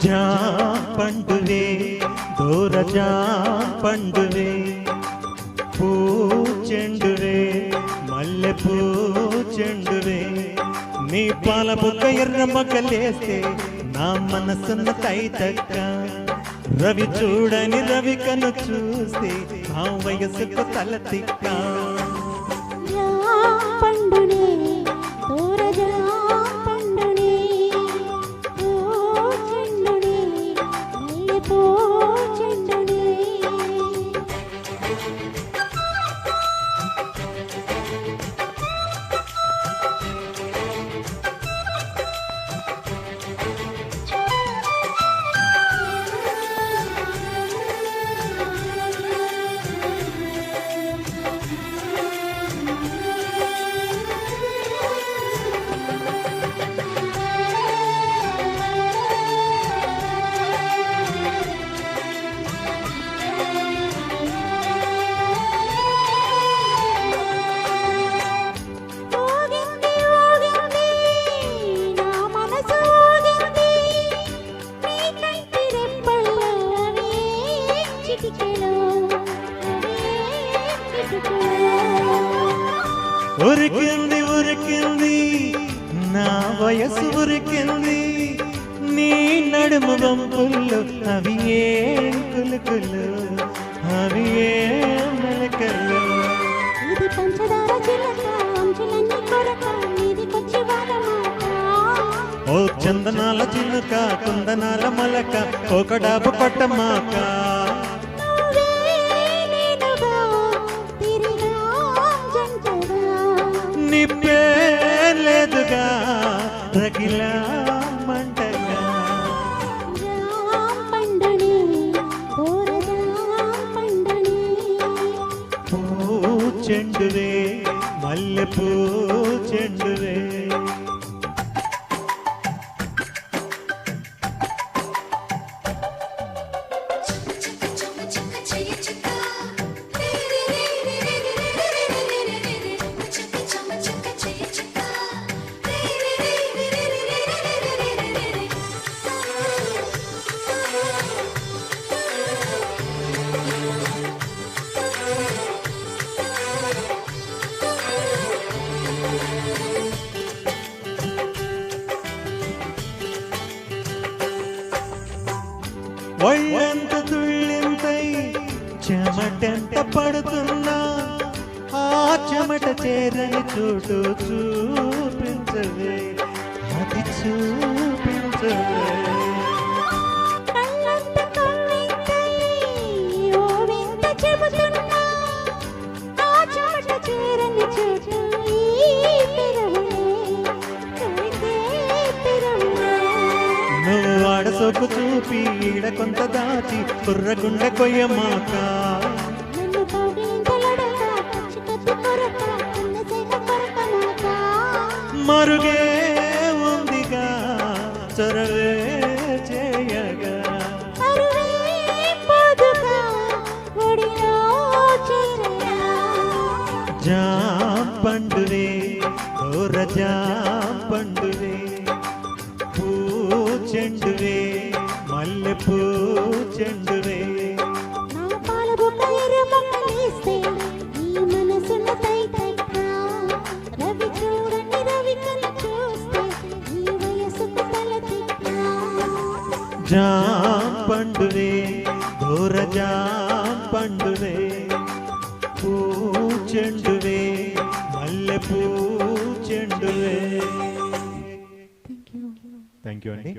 జాంపండువే దూర జాంపండువే పూచెండువే మల్లె పూచెండువే నీ పాల బుక్క ఎర్ర మగ్గలేస్తే నా మనసున్న తైతక్క రవి చూడని రవి కను చూస్తే ఆ వయసుకు తల తిక్క ఉరికింది ఉరికింది నా వయసు ఉరికింది నీ నడుము వంపుల్లో అవి ఏం కులుకులు అవి ఏం మెలకలు ఇది పంచదార చిలక అంచులన్నీ కొరక నీదికొచ్చి వాడమాట ఓ చందనాల చిలుక కుందనాల మలక ఒక డాబు కొట్టమాక నిప్పేలేదుగా రగిలా మంటగా పూచెండువే మల్లె పూచెండువే ఒళ్ళంత తుళ్ళింతై చెమటెంత పడుతున్నా ఆ చెమట చేరని చోటు చూపించవే అది చూపించవే సొక్కు చూపి ఈడ కొంత దాచి కుర్రగుండె కొయ్యమాక మరుగే ఉందిగా చొరవే చేయగా జాంపండువే దూర జాంపండువే పూచెండువే మల్లె పూచెండువే నా పాల బుక్క ఎర్ర మగ్గలేస్తే ఈ మనసున్న తైతక్క రవి చూడని రవి కను చూస్తే ఈ వయసుకు తల తిక్క జాంపండువే దూర జాంపండువే పూచెండువే మల్లె పూచెండువే థ్యాంక్ యూ అండి